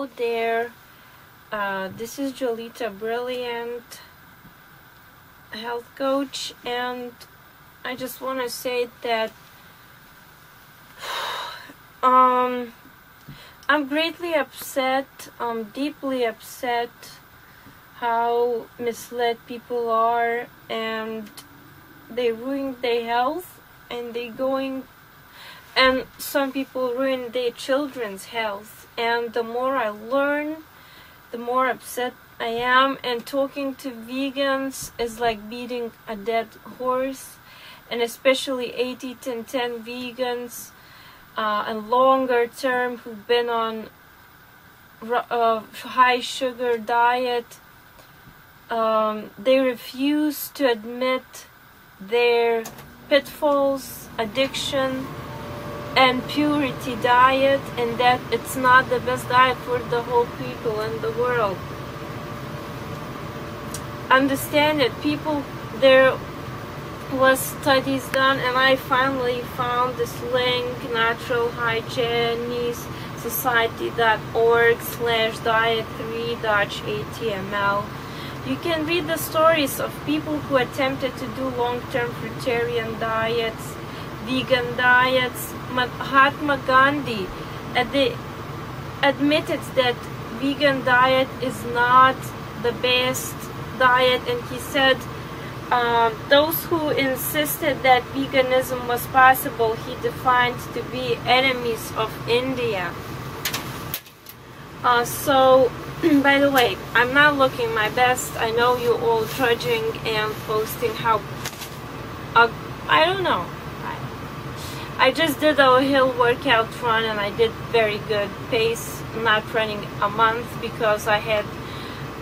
hello there. This is Jolita, brilliant health coach, and I just want to say that I'm greatly upset, deeply upset how misled people are, and they ruin their health, and and some people ruin their children's health. And the more I learn, the more upset I am, and talking to vegans is like beating a dead horse, and especially 80-10-10 vegans and longer term who've been on high sugar diet. They refuse to admit their pitfalls, addiction, and purity diet, and that it's not the best diet for the whole people in the world. Understand that there was studies done, and I finally found this link, naturalhygienesociety.org/diet3-html. You can read the stories of people who attempted to do long-term fruitarian diets, vegan diets. Mahatma Ghandi admitted that vegan diet is not the best diet, and he said those who insisted that veganism was possible, he defined to be enemies of India. So, by the way, I'm not looking my best. I know you all trudging and posting how, I don't know. I just did a hill workout run, and I did very good pace, not running a month because I had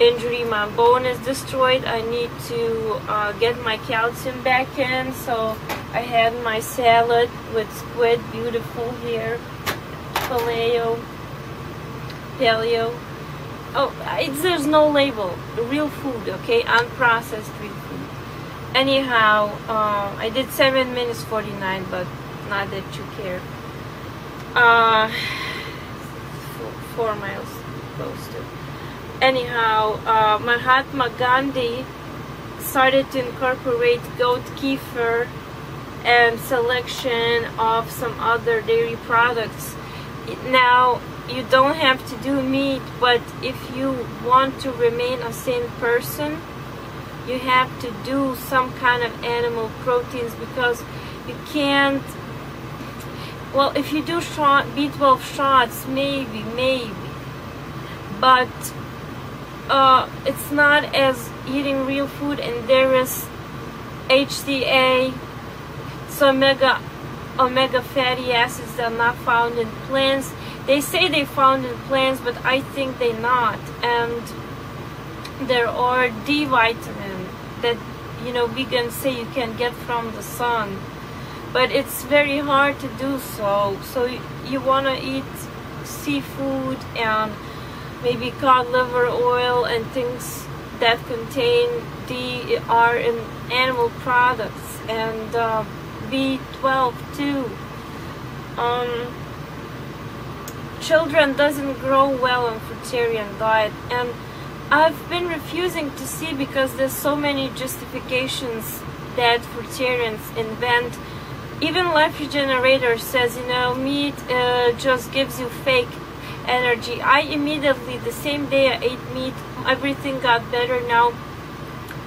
injury. My bone is destroyed. I need to get my calcium back in, so I had my salad with squid, beautiful here, paleo. Oh, there's no label, real food, okay, unprocessed real food. Anyhow, I did 7 minutes 49, but not that you care. 4 miles close to. Anyhow, Mahatma Gandhi started to incorporate goat kefir and selection of some other dairy products. Now, you don't have to do meat, but if you want to remain a sane person, you have to do some kind of animal proteins, because you can't. Well, if you do B12 shots, maybe, but it's not as eating real food, and there is HDA, so omega fatty acids that are not found in plants. They say they found in plants, but I think they're not. And there are D vitamin that, you know, vegans say you can get from the sun, but it's very hard to do so. So you want to eat seafood and maybe cod liver oil and things that contain D are in animal products, and B12 too. Children doesn't grow well on fruitarian diet, and I've been refusing to see, because there's so many justifications that fruitarians invent. Even Life Regenerator says, you know, meat just gives you fake energy. I immediately, the same day I ate meat, everything got better. Now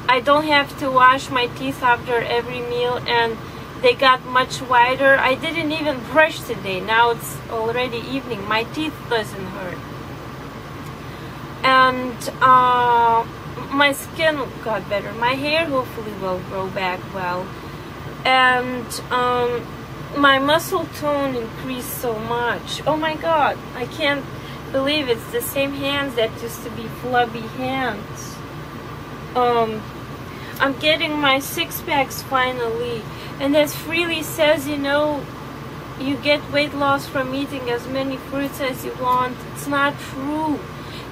I don't have to wash my teeth after every meal, and they got much whiter. I didn't even brush today. Now it's already evening. My teeth doesn't hurt, and my skin got better. My hair hopefully will grow back well, and my muscle tone increased so much. Oh my God, I can't believe it's the same hands that used to be flubby hands. I'm getting my 6-packs finally, and as Freely says, you know, you get weight loss from eating as many fruits as you want. It's not true.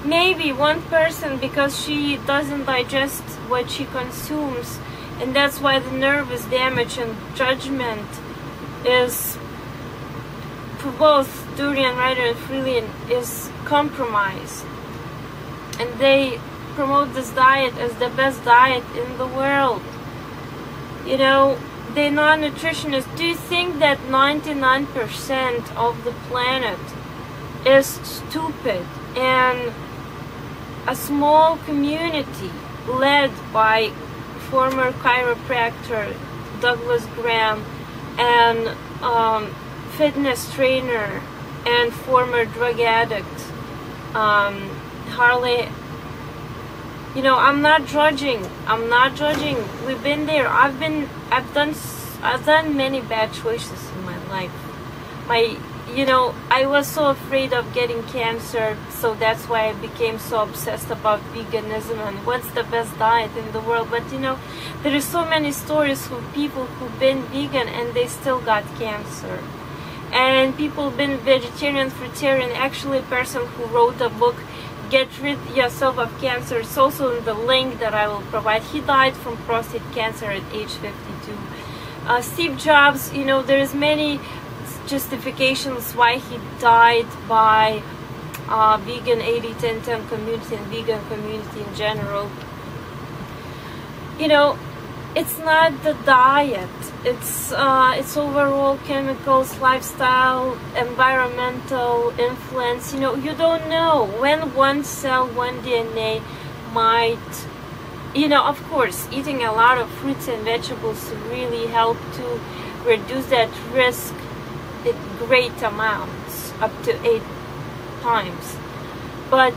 Maybe one person, because she doesn't digest what she consumes, and that's why the nerve is damaged and judgment is for both durian rider and freelian is compromise, and they promote this diet as the best diet in the world. You know, they're not nutritionists. Do you think that 99% of the planet is stupid, and a small community led by former chiropractor Douglas Graham and fitness trainer and former drug addict Harley, you know, I'm not judging. We've been there. I've done many bad choices in my life. You know, I was so afraid of getting cancer, so that's why I became so obsessed about veganism and what's the best diet in the world. But you know, there are so many stories of people who've been vegan and they still got cancer. And people who've been vegetarian, fruitarian. Actually, a person who wrote a book, Get Rid Yourself of Cancer, it's also in the link that I will provide. He died from prostate cancer at age 52. Steve Jobs, you know, there's many justifications why he died by vegan 80-10-10 community and vegan community in general. You know, it's not the diet, it's overall chemicals, lifestyle, environmental influence. You know, you don't know when one cell, one DNA might, you know, of course, eating a lot of fruits and vegetables really help to reduce that risk in great amounts, up to 8 times. But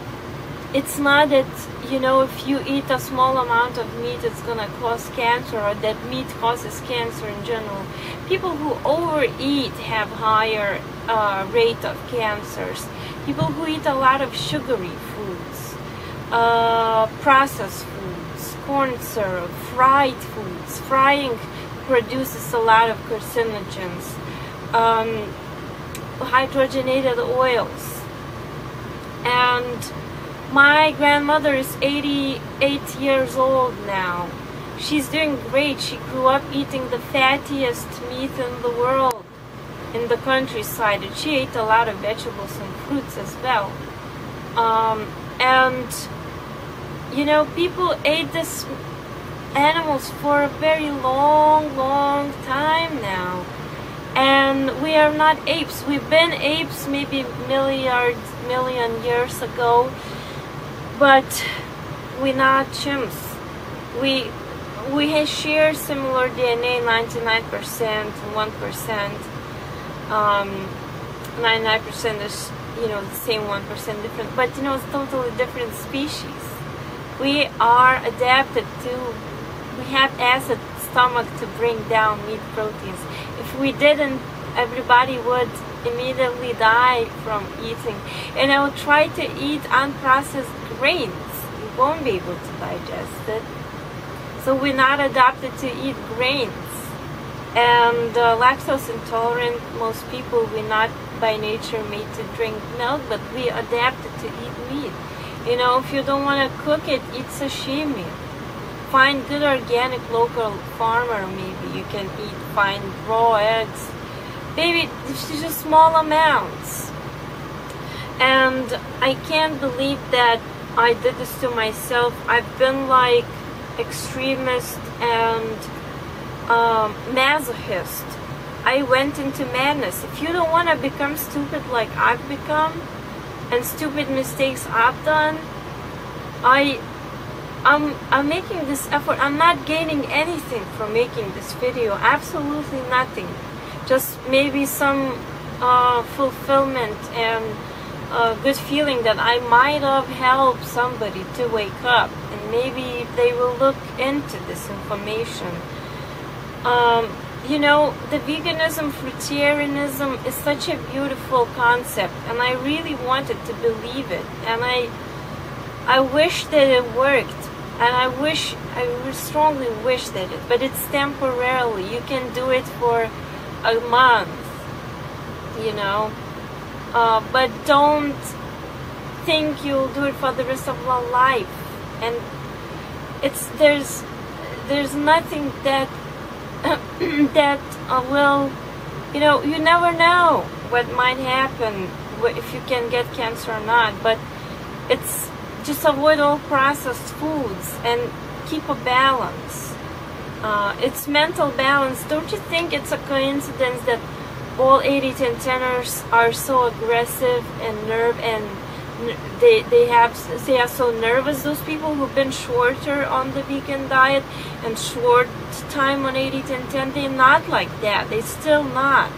it's not that, you know, if you eat a small amount of meat, it's gonna cause cancer, or that meat causes cancer in general. People who overeat have higher rate of cancers. People who eat a lot of sugary foods, processed foods, corn syrup, fried foods. Frying produces a lot of carcinogens. Hydrogenated oils. And my grandmother is 88 years old now. She's doing great. She grew up eating the fattiest meat in the world in the countryside, and she ate a lot of vegetables and fruits as well. And you know, people ate these animals for a very long time now. And we are not apes. We've been apes maybe million years ago, but we're not chimps. We share similar DNA, 99%, 1%. 99% is, you know, the same 1% different, but you know, it's totally different species. We are adapted to. We have acid stomach to bring down meat proteins. If we didn't, everybody would immediately die from eating. And I will try to eat unprocessed grains. You won't be able to digest it. So we're not adapted to eat grains. And lactose intolerant, most people, we're not by nature made to drink milk, but we adapted to eat meat. You know, if you don't want to cook it, eat sashimi. Find good organic local farmer, maybe you can eat. Find raw eggs. Maybe it's just small amounts. And I can't believe that I did this to myself. I've been like extremist and masochist. I went into madness. If you don't want to become stupid like I've become, and stupid mistakes I've done, I'm making this effort. I'm not gaining anything from making this video. Absolutely nothing. Just maybe some fulfillment and good feeling that I might have helped somebody to wake up, and maybe they will look into this information. You know, the veganism, fruitarianism is such a beautiful concept, and I really wanted to believe it, and I wish that it worked, and I strongly wish that it, but it's temporarily. You can do it for a month, you know, but don't think you'll do it for the rest of your life. And there's nothing that that will, you know, you never know. what might happen, if you can get cancer or not. But it's just avoid all processed foods and keep a balance. It's mental balance. Don't you think it's a coincidence that all 80-10-teners are so aggressive and they are so nervous? Those people who've been shorter on the vegan diet and short time on 80-10-10, they're not like that. They're still not.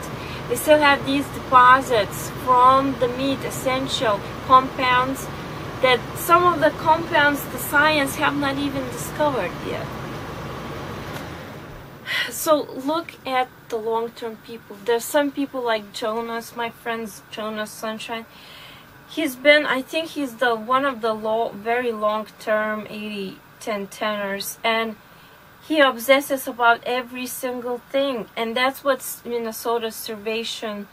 They still have these deposits from the meat, essential compounds, that some of the compounds the science have not even discovered yet. So look at the long-term people. There's some people like Jonas, my friend's Jonas Sunshine. I think he's one of the very long-term 80-10-teners, and he obsesses about every single thing. And that's what Minnesota starvation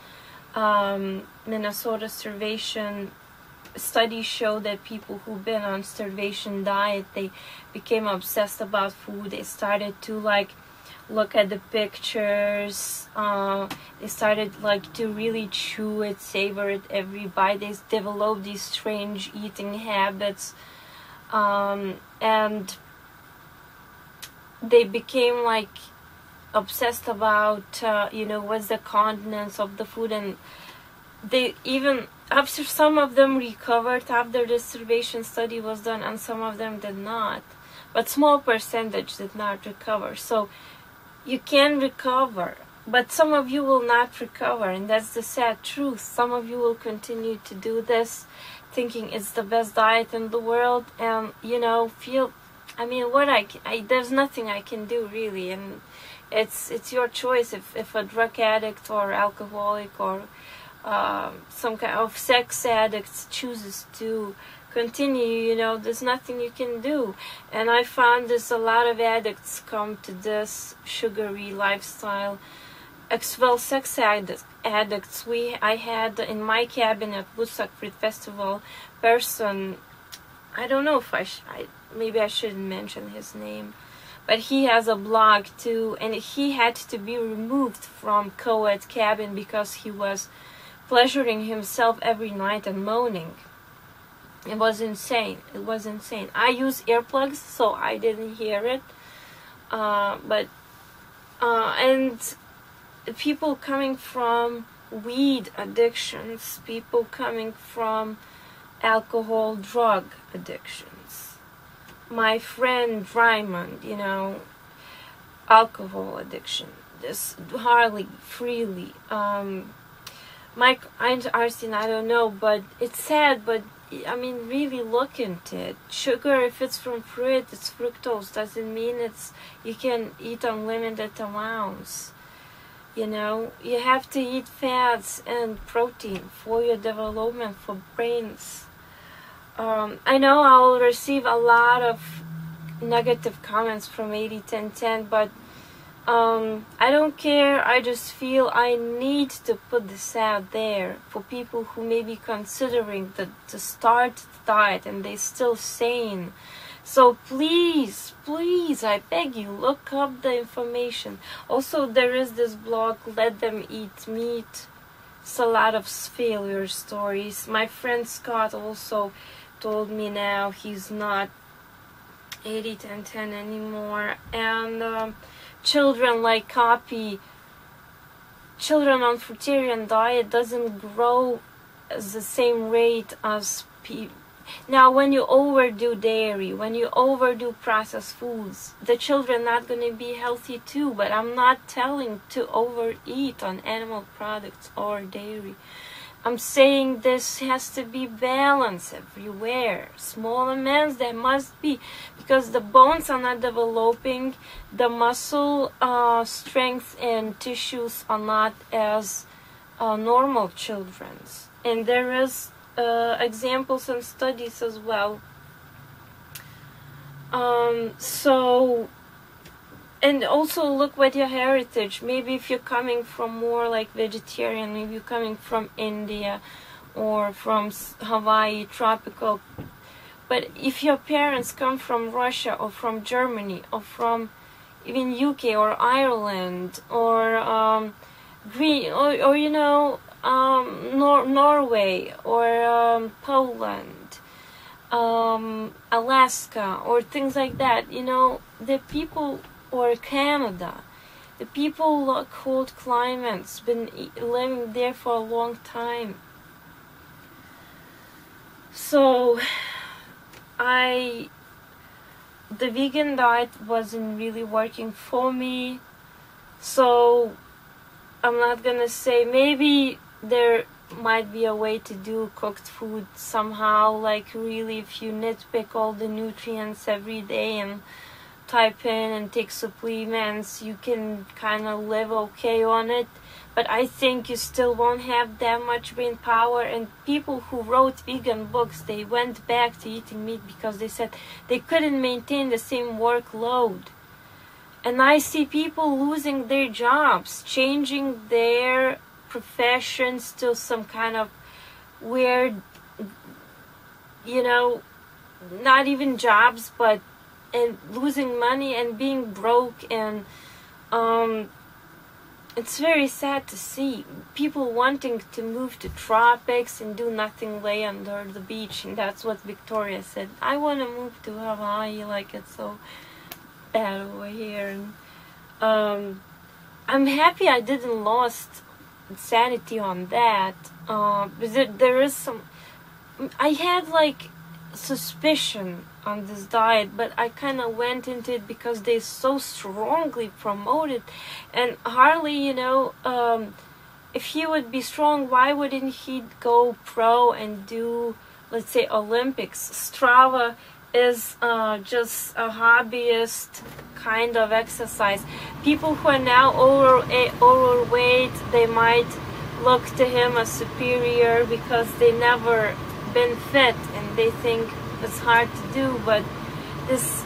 studies show, that people who've been on starvation diet, they became obsessed about food. They started to look at the pictures. They started to really chew it, savor it every bite. They developed these strange eating habits, and they became obsessed about what's the contents of the food. And they even, after some of them recovered after the starvation study was done, and some of them did not, but small percentage did not recover. So you can recover, but some of you will not recover, and that's the sad truth. Some of you will continue to do this thinking it's the best diet in the world, and there's nothing I can do really. And it's your choice. If a drug addict or alcoholic or some kind of sex addict chooses to continue, there's nothing you can do. And I found there's a lot of addicts come to this sugary lifestyle. Well, sex addicts. I had in my cabin at Woodstock Fruit Festival person. I don't know if maybe I shouldn't mention his name, but he has a blog too, and he had to be removed from co-ed cabin because he was pleasuring himself every night and moaning. It was insane. I use earplugs, so I didn't hear it. And people coming from weed addictions, people coming from alcohol, drug addictions. My friend Raymond, alcohol addiction, just hardly freely. Mike Einstein, I don't know, but it's sad, but really look into it. Sugar, if it's from fruit, it's fructose. Doesn't mean you can eat unlimited amounts. You have to eat fats and protein for your development, for brains. I know I'll receive a lot of negative comments from 80-10-10, but I don't care. I just feel I need to put this out there for people who may be considering to start the diet and they're still sane. So please, I beg you, look up the information. Also, there is this blog, Let Them Eat Meat. It's a lot of failure stories. My friend Scott also told me now he's not 80-10-10 anymore. And children children on fruitarian diet doesn't grow at the same rate as people. Now, when you overdo dairy, when you overdo processed foods, the children are not going to be healthy too. But I'm not telling to overeat on animal products or dairy. I'm saying this has to be balanced everywhere. Small amounts, there must be, because the bones are not developing, the muscle strength and tissues are not as normal children's. And there is examples and studies as well. And also look at your heritage. Maybe if you're coming from more vegetarian, maybe you're coming from India or from Hawaii, tropical. But if your parents come from Russia or from Germany or from even UK or Ireland or Norway or Poland, Alaska, or things like that, you know, the people, or Canada, the people cold climates, been living there for a long time. So the vegan diet wasn't really working for me. So I'm not gonna say, maybe there might be a way to do cooked food somehow, like really if you nitpick all the nutrients every day and type in and take supplements, you can kind of live okay on it. But I think you still won't have that much brain power. And people who wrote vegan books, they went back to eating meat because they said they couldn't maintain the same workload. And I see people losing their jobs, changing their professions to some kind of weird, you know, not even jobs, but and losing money and being broke. And it's very sad to see people wanting to move to tropics and do nothing, lay under the beach. And that's what Victoria said. I want to move to Hawaii, like it's so bad over here. And I'm happy I didn't lost sanity on that. But there is some, I had like suspicion on this diet, but I kind of went into it because they so strongly promote it. And Harley, you know, if he would be strong, why wouldn't he go pro and do, let's say, Olympics? Strava is just a hobbyist kind of exercise. People who are now overweight, they might look to him as superior because they never been fit and they think it's hard to do. But this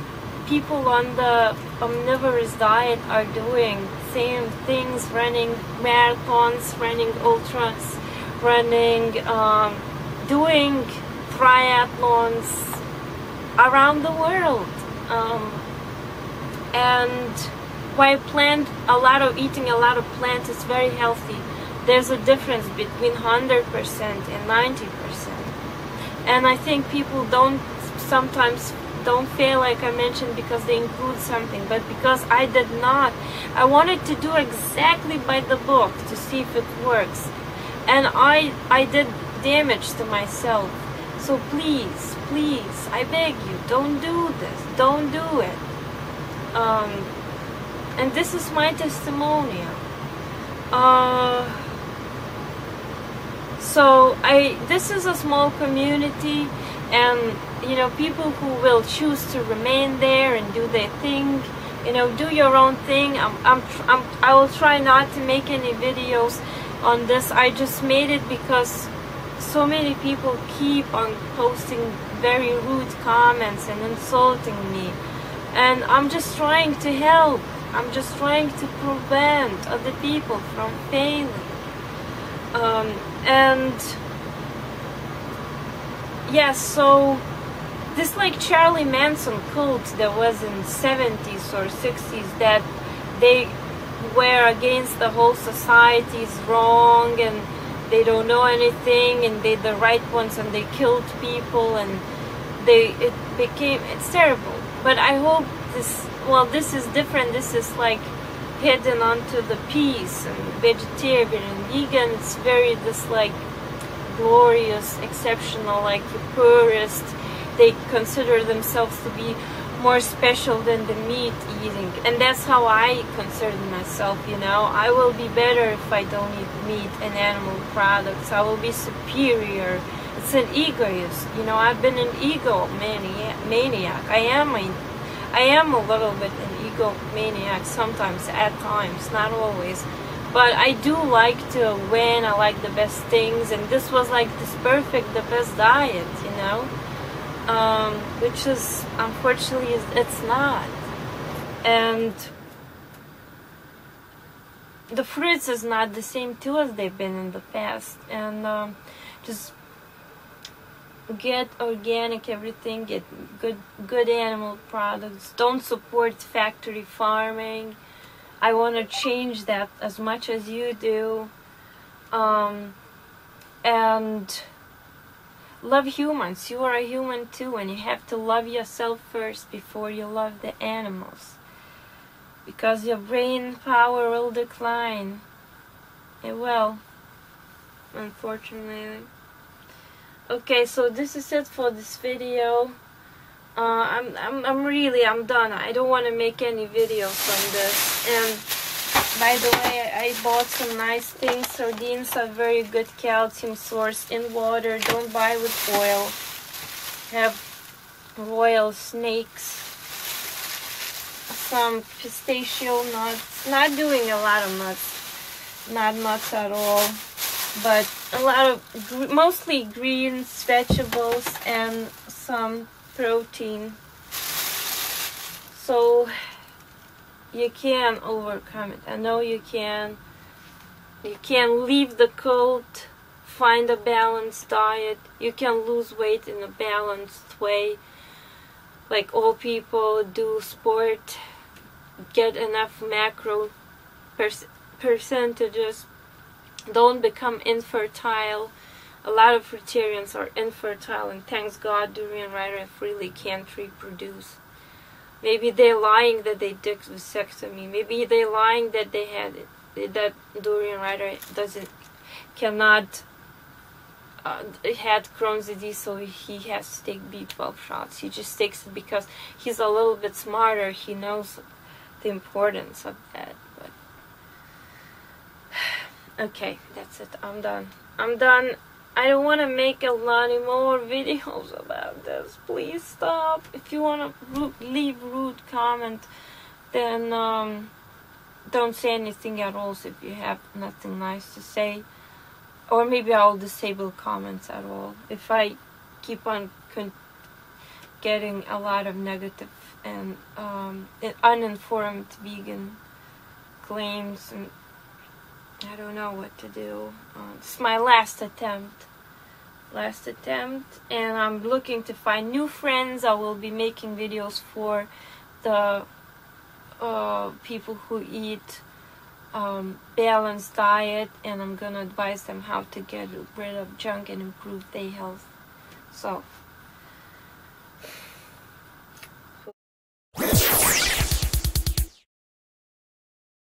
people on the omnivorous diet are doing same things, running marathons, running ultras, running doing triathlons around the world. And while eating a lot of plants is very healthy, there's a difference between 100% and 90%. And I think people sometimes don't feel, like I mentioned, because they include something, but because I did not. I wanted to do exactly by the book to see if it works. And I did damage to myself. So please, please, I beg you, don't do this. Don't do it. And this is my testimonial. So this is a small community, and you know, people who will choose to remain there and do their thing, you know, do your own thing. I will try not to make any videos on this. I just made it because so many people keep on posting very rude comments and insulting me, and I'm just trying to help. I'm just trying to prevent other people from failing. And yes, so this like Charlie Manson cult that was in 70s or 60s, that they were against the whole society is wrong and they don't know anything and they're the right ones and they killed people and it's terrible. But I hope this is different. This is like hidden onto the peace and vegetarian and vegan. It's very like glorious, exceptional, like the purist. They consider themselves to be more special than the meat eating, and that's how I consider myself. You know, I will be better if I don't eat meat and animal products. I will be superior. It's an egoist. You know, I've been an ego maniac. I am a little bit an egomaniac sometimes, at times, not always. But I do like to win. I like the best things, and this was like this perfect, the best diet, you know. Which is, unfortunately, it's not. And the fruits is not the same too as they've been in the past. And just get organic everything, get good animal products. Don't support factory farming. I want to change that as much as you do. and love humans. You are a human too, and you have to love yourself first before you love the animals, because your brain power will decline. It will, unfortunately. Okay, so this is it for this video. I'm done. I don't want to make any videos on this. And by the way, I bought some nice things. Sardines are very good calcium source in water. Don't buy with oil. Have royal snakes. Some pistachio nuts. Not doing a lot of nuts. Not nuts at all. But a lot of, mostly greens, vegetables, and some protein. So you can overcome it. I know you can. You can leave the cult, find a balanced diet. You can lose weight in a balanced way. Like all people, do sport, get enough macro percentages. Don't become infertile. A lot of fruitarians are infertile, and thanks God durian rider really can't reproduce. Maybe they're lying that they did vasectomy. Maybe they're lying that they had it, that durian rider cannot had Crohn's disease, so he has to take B12 shots. He just takes it because he's a little bit smarter. He knows the importance of that. But okay, that's it. I'm done. I don't want to make a lot more videos about this. Please stop. If you want to leave rude comment, then don't say anything at all if you have nothing nice to say. Or maybe I'll disable comments at all. If I keep on getting a lot of negative and uninformed vegan claims, and I don't know what to do. This is my last attempt, and I'm looking to find new friends. I will be making videos for the people who eat balanced diet, and I'm gonna advise them how to get rid of junk and improve their health. So